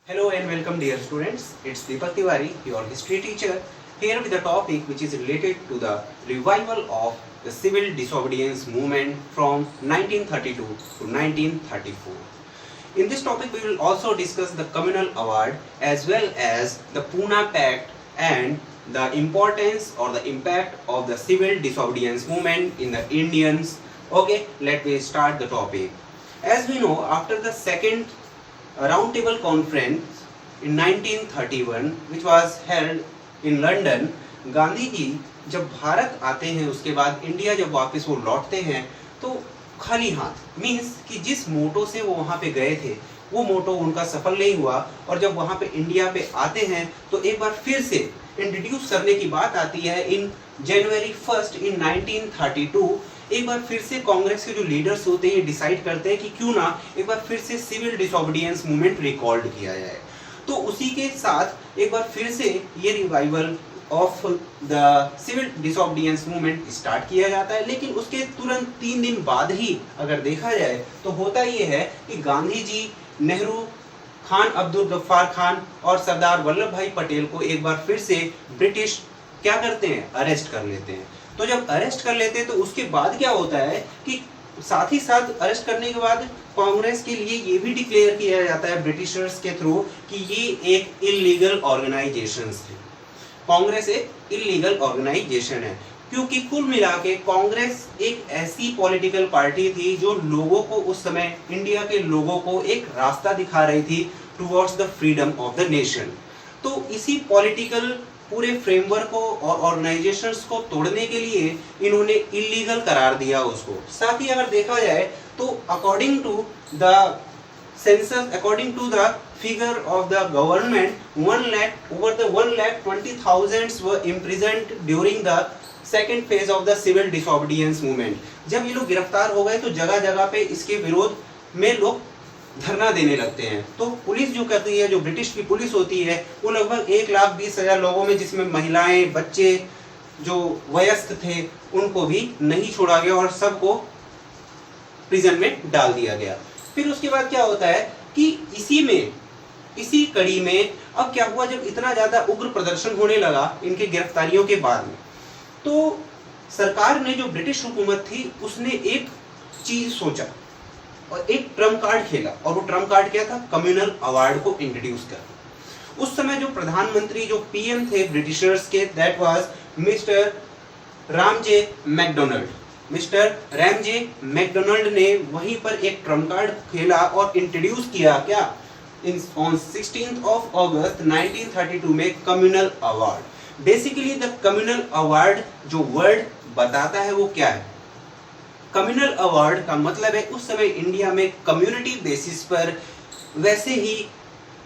Hello and welcome dear students. It's Deepak Tiwari, your history teacher, here with a topic which is related to the revival of the civil disobedience movement from 1932 to 1934. In this topic we will also discuss the communal award as well as the Pune Pact and the importance or the impact of the civil disobedience movement in the Indians. Okay, let me start the topic. As we know, after the second roundtable conference in 1931 which was held in London, Gandhi ji जब भारत आते हैं उसके बाद India जब वापस वो लौटते हैं तो खाली हाथ मीन्स कि जिस मोटो से वो वहाँ पे गए थे वो मोटो उनका सफल नहीं हुआ और जब वहाँ पे इंडिया पे आते हैं तो एक बार फिर से इंट्रोड्यूस करने की बात आती है इन जनवरी 1 इन 1932। एक बार फिर से कांग्रेस के जो लीडर्स होते हैं डिसाइड करते हैं कि क्यों ना एक बार फिर से सिविल डिसोबीडियंस मूवमेंट रिकॉल्ड किया जाए। तो उसी के साथ एक बार फिर से ये revival of the civil disobedience movement start किया जाता है। लेकिन उसके तुरंत 3 दिन बाद ही अगर देखा जाए तो होता ये है कि गांधी जी, नेहरू, खान अब्दुल गफ्फार खान और सरदार वल्लभ भाई पटेल को एक बार फिर से ब्रिटिश क्या करते हैं, अरेस्ट कर लेते हैं। तो जब अरेस्ट कर लेते हैं तो उसके बाद क्या होता है कि साथ ही साथ अरेस्ट करने के बाद कांग्रेस के लिए ये भी डिक्लेयर किया जाता है ब्रिटिशर्स के थ्रू कि ये एक इलीगल ऑर्गेनाइजेशन है। कांग्रेस एक इलीगल ऑर्गेनाइजेशन है क्योंकि कुल मिला के कांग्रेस एक ऐसी पॉलिटिकल पार्टी थी जो लोगों को उस समय इंडिया के लोगों को एक रास्ता दिखा रही थी towards the freedom of the nation. तो इसी पॉलिटिकल पूरे फ्रेमवर्क को और ऑर्गेनाइजेशंस को तोड़ने के लिए इन्होंने इलीगल करार दिया उसको। साथ ही अगर देखा जाए तो according to the census, according to the figure of the government, 1,20,000 were imprisoned during the second phase of the civil disobedience movement। जब ये लोग गिरफ्तार हो गए तो जगह जगह पे इसके विरोध में लोग धरना देने लगते हैं। तो पुलिस जो करती है, जो ब्रिटिश की पुलिस होती है, वो लगभग 1,20,000 लोगों में जिसमें महिलाएं, बच्चे जो वयस्क थे उनको भी नहीं छोड़ा गया और सबको प्रिजन में डाल दिया गया। फिर उसके बाद क्या होता है कि इसी कड़ी में अब क्या हुआ, जब इतना ज्यादा उग्र प्रदर्शन होने लगा इनके गिरफ्तारियों के बाद में, तो सरकार ने, जो ब्रिटिश हुकूमत थी, उसने एक चीज सोचा और एक ट्रम्प कार्ड खेला। और वो ट्रम्प कार्ड क्या था, कम्युनल अवार्ड को इंट्रोड्यूस कर। उस समय जो प्रधानमंत्री, जो पीएम थे ब्रिटिशर्स के, that was mister Ramsay MacDonald. Mister Ramsay MacDonald ने वहीं पर एक ट्रम्प कार्ड खेला और इंट्रोड्यूस किया क्या, on 16th of August 1932 में communal award. Basically the communal award जो वर्ड बताता है वो क्या है, कम्युनल अवार्ड का मतलब है उस समय इंडिया में कम्युनिटी बेसिस पर वैसे ही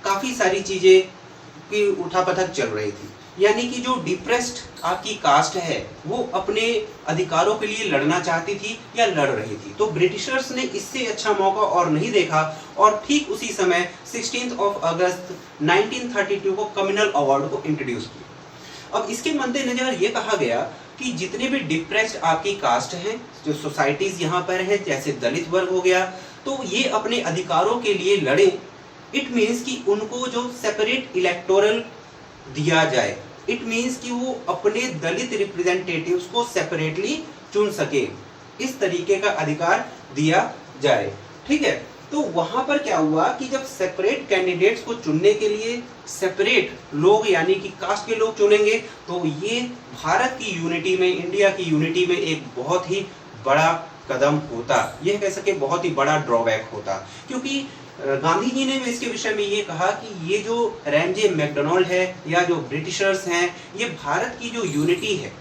काफी सारी चीजें की उठापटक चल रही थी। यानी कि जो डिप्रेस्ड आपकी कास्ट है वो अपने अधिकारों के लिए लड़ना चाहती थी या लड़ रही थी। तो ब्रिटिशर्स ने इससे अच्छा मौका और नहीं देखा और ठीक उसी समय 16 अगस्त 1932 को कम्युनल अवार्ड को इंट्रोड्यूस किया। अब इसके मद्देनजर ये कहा गया कि जितने भी डिप्रेस्ड आपकी कास्ट हैं, जो सोसाइटीज यहाँ पर हैं, जैसे दलित वर्ग हो गया, तो ये अपने अधिकारों के लिए लड़े। इट मीन्स कि उनको जो सेपरेट इलेक्टोरल दिया जाए, इट मीन्स कि वो अपने दलित रिप्रेजेंटेटिव्स को सेपरेटली चुन सके, इस तरीके का अधिकार दिया जाए। ठीक है, तो वहां पर क्या हुआ कि जब सेपरेट कैंडिडेट्स को चुनने के लिए सेपरेट लोग यानी कि कास्ट के लोग चुनेंगे तो ये भारत की यूनिटी में, इंडिया की यूनिटी में एक बहुत ही बड़ा कदम होता, यह कह सके बहुत ही बड़ा ड्रॉबैक होता। क्योंकि गांधी जी ने भी इसके विषय में ये कहा कि ये जो रामजे मैकडोनाल्ड है या जो ब्रिटिशर्स हैं, ये भारत की जो यूनिटी है,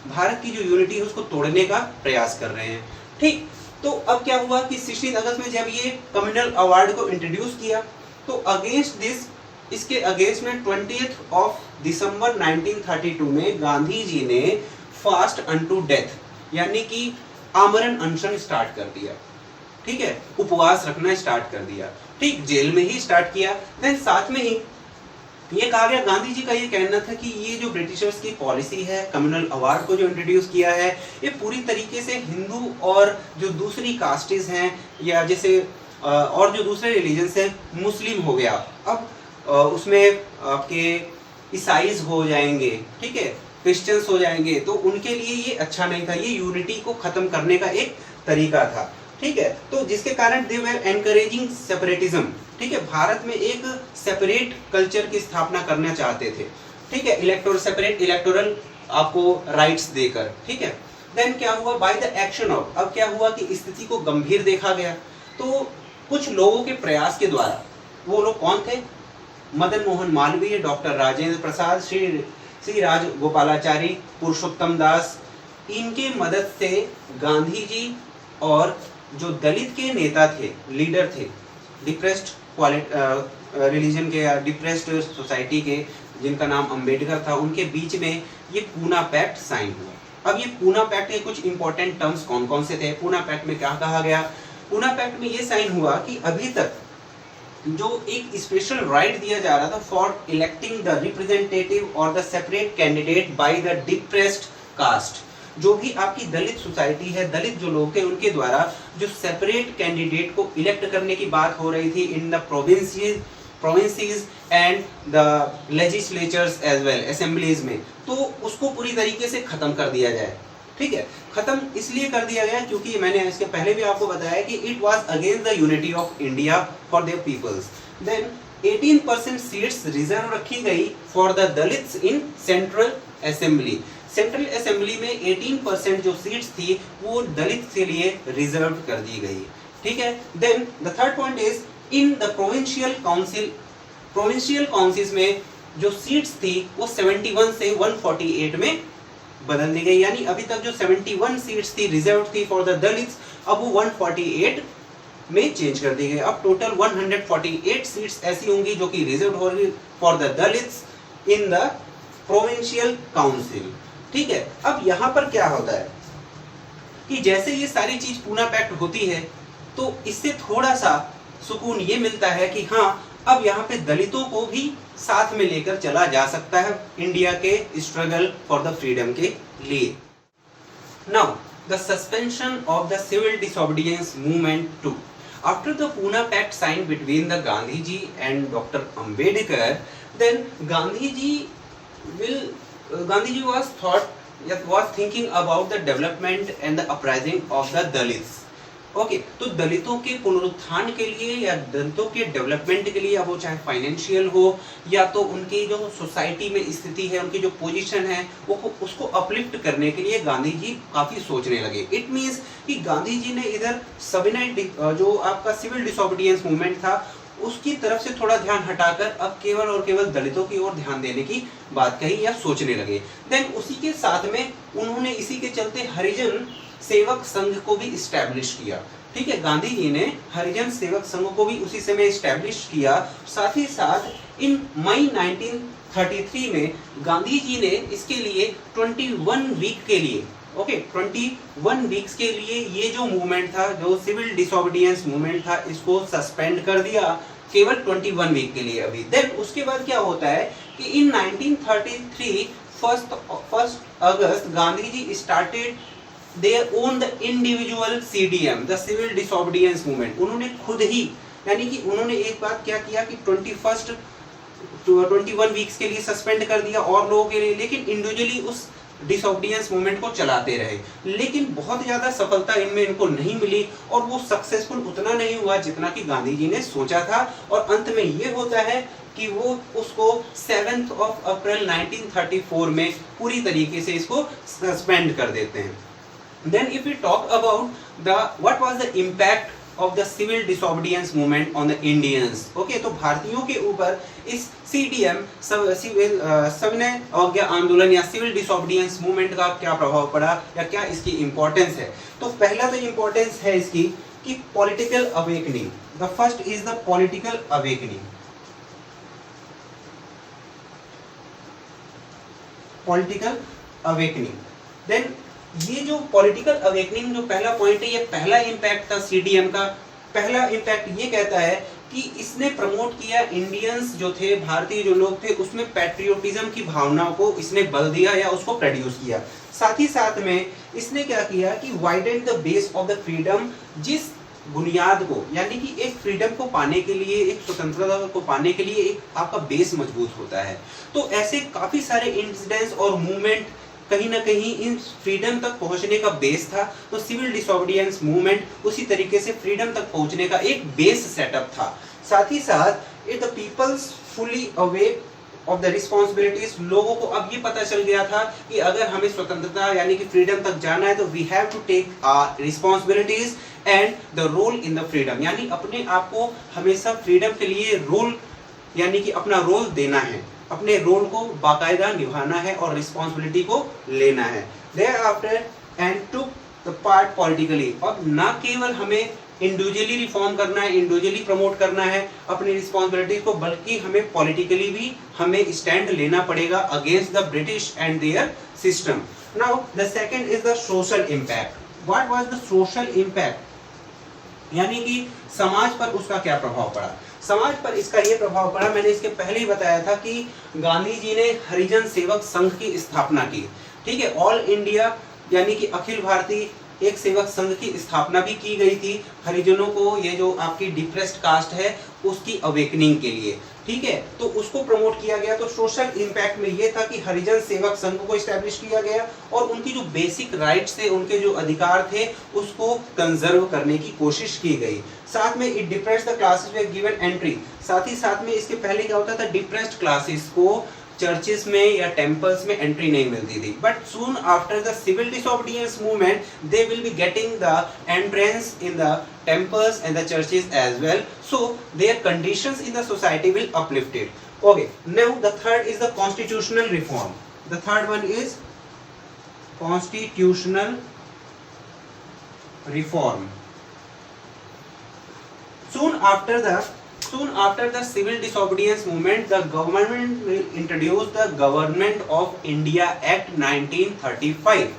भारत की जो यूनिटी है उसको तोड़ने का प्रयास कर रहे हैं। ठीक, तो अब क्या हुआ कि 16 अगस्त में जब ये कम्युनल अवार्ड को इंट्रोड्यूस किया तो अगेंस्ट दिस, इसके अगेंस्ट में 20 दिसंबर 1932 में गांधी जी ने फास्ट अनटू डेथ यानी कि आमरण अनशन स्टार्ट कर दिया। ठीक है, उपवास रखना स्टार्ट कर दिया। ठीक, जेल में ही स्टार्ट किया। देन साथ में ही ये कहा गया, गांधी जी का ये कहना था कि ये जो ब्रिटिशर्स की पॉलिसी है, कम्युनल अवार्ड को जो इंट्रोड्यूस किया है, ये पूरी तरीके से हिंदू और जो दूसरी कास्टेज हैं या जैसे और जो दूसरे रिलीजन्स हैं, मुस्लिम हो गया। अब उसमें आपके ईसाईज हो जाएंगे, ठीक है, क्रिश्चियंस हो जाएंगे, तो उनके लिए ये अच्छा नहीं था। ये यूनिटी को खत्म करने का एक तरीका था, ठीक है। तो जिसके कारण दे वर एनकरेजिंग सेपरेटिज्म, ठीक है, भारत में एक सेपरेट कल्चर की स्थापना करना चाहते थे, ठीक है, सेपरेट इलेक्टोरल आपको राइट्स देकर, ठीक है। देन क्या हुआ, बाय द एक्शन ऑफ, अब क्या हुआ कि स्थिति को गंभीर देखा गया, तो कुछ लोगों के प्रयास के द्वारा, वो लोग कौन थे, मदन मोहन मालवीय, डॉक्टर राजेंद्र प्रसाद, श्री राजगोपालाचारी, पुरुषोत्तम दास, इनके मदद से गांधी जी और जो दलित के नेता थे, लीडर थे, डिप्रेस्ड रिलीजन के या डिप्रेस्ड सोसाइटी के, जिनका नाम अंबेडकर था, उनके बीच में ये पूना पैक्ट साइन हुआ। अब ये पूना पैक्ट के कुछ इंपॉर्टेंट टर्म्स कौन कौन से थे, पूना पैक्ट में क्या कहा गया, पूना पैक्ट में ये साइन हुआ कि अभी तक जो एक स्पेशल राइट दिया जा रहा था फॉर इलेक्टिंग द रिप्रेजेंटेटिव और the separate candidate by the depressed caste, जो भी आपकी दलित सोसाइटी है, दलित जो लोग थे, उनके द्वारा जो सेपरेट कैंडिडेट को इलेक्ट करने की बात हो रही थी in the provinces and the legislatures as well, assemblies में, तो उसको पूरी तरीके से खत्म कर दिया जाए, ठीक है। खत्म इसलिए कर दिया गया क्योंकि मैंने इसके पहले भी आपको बताया कि it was against the unity of India for their peoples. Then 18% seats reserve रखी गई for the Dalits in central assembly. Central assembly में 18% जो सीट्स थी वो दलित के लिए रिजर्व कर दी गई, ठीक है। Then the third point is in the provincial councils में जो सीट्स थी वो 71 से 148 में बदल दी गई, यानी अभी तक जो 71 सीट्स थी रिजर्व थी फॉर द दलित्स, अब वो 148 में चेंज कर दी गई। अब टोटल 148 सीट्स ऐसी होंगी जो कि रिजर्व होंगी for the Dalits in the provincial council, ठीक है। अब यहाँ पर क्या होता है कि जैसे ये सारी चीज पूना पैक्ट होती है तो इससे थोड़ा सा सुकून ये मिलता है कि हाँ, अब यहाँ पे दलितों को भी साथ में लेकर चला जा सकता है इंडिया के स्ट्रगल फॉर द फ्रीडम के लिए। Now the suspension of the civil disobedience movement to after the Poona pact sign between the Gandhi ji and doctor Ambedkar, then Gandhi ji was thinking about the development and the uprising of the Dalits. Okay, तो दलितों के पुनरुत्थान के लिए या दलितों के डेवलपमेंट के लिए, अब वो चाहे फाइनेंशियल हो या तो उनकी जो सोसाइटी में स्थिति है, उनकी जो पोजीशन है, वो उसको अपलिफ्ट करने के लिए गांधी जी काफी सोचने लगे। इट मींस कि गांधी जी ने इधर सविनय जो आपका सिविल डिसोबीडियंस मूवमेंट था उसकी तरफ से थोड़ा ध्यान हटाकर अब केवल और केवल दलितों की ओर ध्यान देने की बात कही या सोचने लगे। देन उसी के साथ में उन्होंने इसी के चलते हरिजन सेवक संघ को भी इस्टेब्लिश किया, ठीक है। गांधी जी ने हरिजन सेवक संघ को भी उसी समय इस्टेब्लिश किया। साथ ही साथ इन मई 1933 में गांधी जी ने इसके लिए 21 वीक के लिए 21 वीक्स के लिए ये जो मूवमेंट था, जो सिविल डिसोबीडियंस मूवमेंट था, इसको सस्पेंड कर दिया केवल 21 वीक के लिए अभी। देन उसके बाद क्या होता है कि in 1933 first August Gandhi ji started their own the individual CDM, the civil disobedience movement. उन्होंने खुद ही, यानी कि उन्होंने एक बात क्या किया कि 21 वीक्स के लिए सस्पेंड कर दिया और लोगों के लिए, लेकिन इंडिविजुअली उस डिसोबीडियंस मूवमेंट को चलाते रहे। लेकिन बहुत ज्यादा सफलता इनमें इनको नहीं मिली और वो सक्सेसफुल उतना नहीं हुआ जितना कि गांधी जी ने सोचा था। और अंत में ये होता है कि वो उसको 7 अप्रैल 1934 में पूरी तरीके से इसको सस्पेंड कर देते हैं। Then if we talk about what was the impact of the civil disobedience movement on the Indians, okay, तो भारतीयों के ऊपर इस CDM सविनय अवज्ञा आंदोलन या सिविल डिसोबीडियंस मूवमेंट का क्या प्रभाव पड़ा या क्या इसकी इम्पोर्टेंस है। तो पहला तो इम्पोर्टेंस है इसकी कि political awakening. The first is the political awakening. Political awakening, then ये जो पॉलिटिकल अवेकनिंग जो पहला पॉइंट है, ये पहला इम्पैक्ट था CDM का। पहला इम्पैक्ट ये कहता है कि इसने प्रमोट किया, इंडियंस जो थे, भारतीय जो लोग थे, उसमें पैट्रियोटिज्म की भावनाओं को इसने बल दिया या उसको प्रोड्यूस किया। साथ ही साथ में इसने क्या किया कि वाइडेड the base of the freedom. जिस बुनियाद को, यानी कि एक फ्रीडम को पाने के लिए, एक स्वतंत्रता को पाने के लिए एक आपका बेस मजबूत होता है। तो ऐसे काफी सारे इंसिडेंट्स और मूवमेंट कहीं ना कहीं इन फ्रीडम तक पहुंचने का बेस था। तो सिविल डिसोबीडियंस मूवमेंट उसी तरीके से फ्रीडम तक पहुंचने का एक बेस सेटअप था। साथ ही साथ it the peoples fully awake of the responsibilities, लोगों को अब ये पता चल गया था कि अगर हमें स्वतंत्रता यानी कि फ्रीडम तक जाना है तो we have to take our responsibilities and the role in the freedom, यानी अपने आप को हमेशा फ्रीडम के लिए रोल यानी कि अपना रोल देना है, अपने रोल को बाकायदा निभाना है और रिस्पॉन्सिबिलिटी को लेना है। Thereafter and took the part politically, अब ना केवल हमें इंडिविजुअली रिफॉर्म करना है, इंडिविजुअली प्रमोट करना है अपनी रिस्पॉन्सिबिलिटी को, बल्कि हमें पॉलिटिकली भी हमें स्टैंड लेना पड़ेगा against the British and there system. Now the second is the social impact. What was the social impact, यानी कि समाज पर उसका क्या प्रभाव पड़ा। समाज पर इसका ये प्रभाव पड़ा, मैंने इसके पहले ही बताया था कि गांधी जी ने हरिजन सेवक संघ की स्थापना की, ठीक है, ऑल इंडिया यानी कि अखिल भारतीय एक सेवक संघ की स्थापना भी की गई थी हरिजनों को, ये जो आपकी डिप्रेस्ड कास्ट है उसकी अवेकनिंग के लिए, ठीक है, तो उसको प्रमोट किया गया। तो सोशल इम्पैक्ट में ये था कि हरिजन सेवक संघ को एस्टैब्लिश किया गया और उनकी जो बेसिक राइट्स थे, उनके जो अधिकार थे, उसको कंजर्व करने की कोशिश की गई। साथ में it depressed the classes way given entry, साथ ही साथ में इसके पहले क्या होता था, डिप्रेस्ड क्लासेस को चर्चेस में या टेम्पल्स में एंट्री नहीं मिलती थी, but soon after the civil disobedience movement they will be getting the entrance in the temples and the churches as well, so their conditions in the society will uplifted. Okay, now the third is the constitutional reform. The third one is constitutional reform. Soon after the civil disobedience movement, the government will introduce the Government of India Act 1935.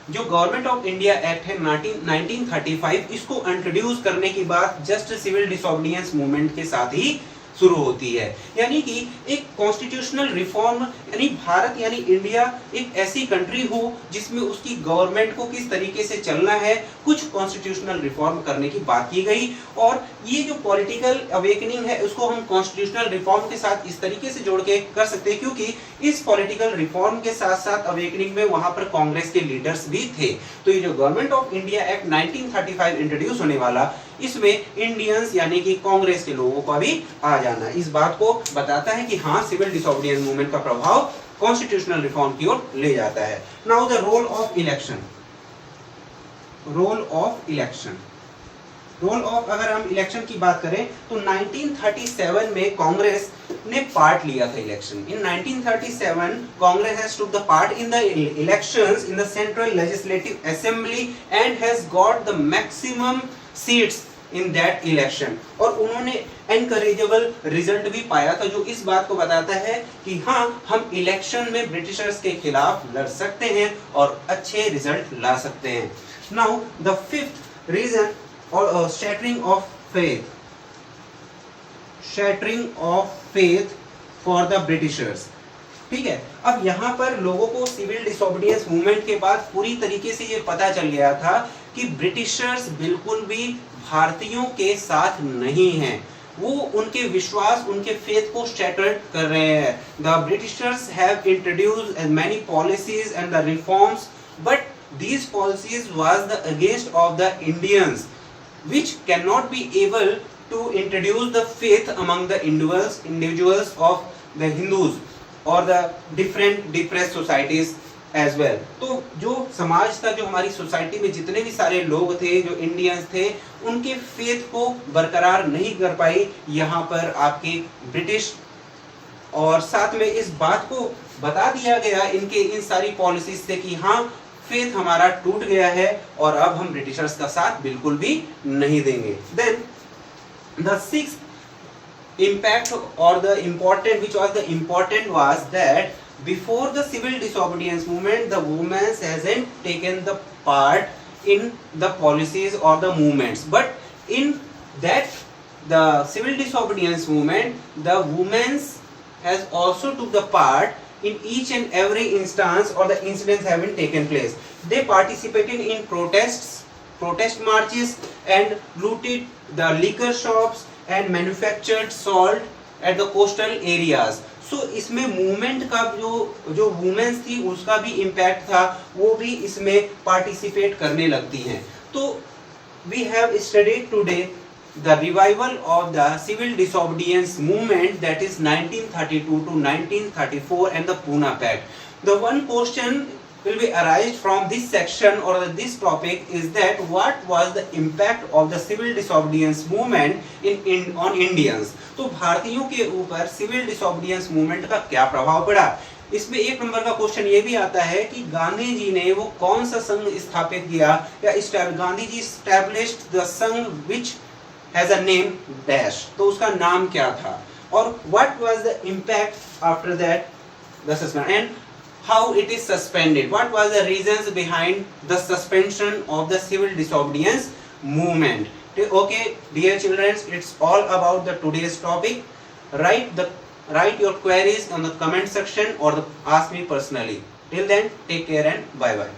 जो government of India act है 1935, इसको introduce करने की बात just civil disobedience movement के साथ ही शुरू होती है। यानी कि एक कॉन्स्टिट्यूशनल रिफॉर्म, यानी भारत यानी इंडिया एक ऐसी कंट्री हो जिसमें उसकी गवर्नमेंट को किस तरीके से चलना है, कुछ कॉन्स्टिट्यूशनल रिफॉर्म करने की बात की गई। और ये जो पॉलिटिकल अवेकनिंग है उसको हम कॉन्स्टिट्यूशनल रिफॉर्म के साथ इस तरीके से जोड़ के कर सकते हैं, क्योंकि इस पॉलिटिकल रिफॉर्म के साथ साथ अवेकनिंग में वहां पर कांग्रेस के लीडर्स भी थे। तो ये जो government of India act 1935 introduce होने वाला, इसमें इंडियंस यानी कि कांग्रेस के लोगों का भी आ जाना इस बात को बताता है कि हाँ, सिविल डिसोबीडियंस मूवमेंट का प्रभाव कॉन्स्टिट्यूशनल रिफॉर्म की ओर ले जाता है। Now the role of election. Role of अगर हम इलेक्शन की बात करें तो 1937 में कांग्रेस ने पार्ट लिया था election. In 1937 Congress has took the part in the elections in the central legislative assembly and has got the maximum seats in that election. और उन्होंने एनकरेजेबल रिजल्ट भी पाया था, जो इस बात को बताता है कि हाँ, हम इलेक्शन में ब्रिटिशर्स के खिलाफ लड़ सकते हैं और अच्छे रिजल्ट ला सकते हैं। नाउ द फिफ्थ रीजन और shattering of faith for the Britishers, ठीक है। अब यहाँ पर लोगों को सिविल डिसोबीडियंस मूवमेंट के बाद पूरी तरीके से ये पता चल गया था कि ब्रिटिशर्स बिल्कुल भी भारतीयों के साथ नहीं हैं, वो उनके विश्वास, उनके फेथ को शैटर्ड कर रहे हैं। The Britishers have introduced many policies and the reforms, but these policies was the against of the Indians, which cannot be able to introduce the faith among the individuals of the Hindus or the different depressed societies as well. तो जो समाज था, जो हमारी society में जितने भी सारे लोग थे, जो इंडियंस थे, उनके फेथ को बरकरार नहीं कर पाई यहाँ पर आपके ब्रिटिश। और साथ में इस बात को बता दिया गया इनके इन सारी पॉलिसीज से कि हाँ, फेथ हमारा टूट गया है और अब हम ब्रिटिशर्स का साथ बिल्कुल भी नहीं देंगे। Then the sixth impact or the important, which was the important, was that before the civil disobedience movement, the women hasn't taken the part in the policies or the movements, but in that the civil disobedience movement, the women has also took the part in each and every instance or the incidents having taken place. They participated in protests protest marches and looted the liquor shops and manufactured salt at the coastal areas. So इसमें movement का जो women's थी उसका भी impact था, वो भी इसमें पार्टिसिपेट करने लगती हैं. तो we have studied today the revival of the civil disobedience movement, that is 1932 to 1934 and the Pune Pact. The one question will be arised from this section or this topic is that what was the impact of the civil disobedience movement on Indians. तो भारतीयों के ऊपर civil disobedience movement का क्या प्रभाव पड़ा. इसमें एक नंबर का क्वेश्चन ये भी आता है कि गांधी जी ने वो कौन सा संघ स्थापित किया, या गांधी जी एस्टैब्लिश्ड द संघ which has a name dash, तो उसका नाम क्या था, और what was the impact after that the suspension and how it is suspended, what was the reasons behind the suspension of the civil disobedience movement. Okay dear children, it's all about the today's topic. Write your queries on the comment section or ask me personally. Till then, take care and bye bye.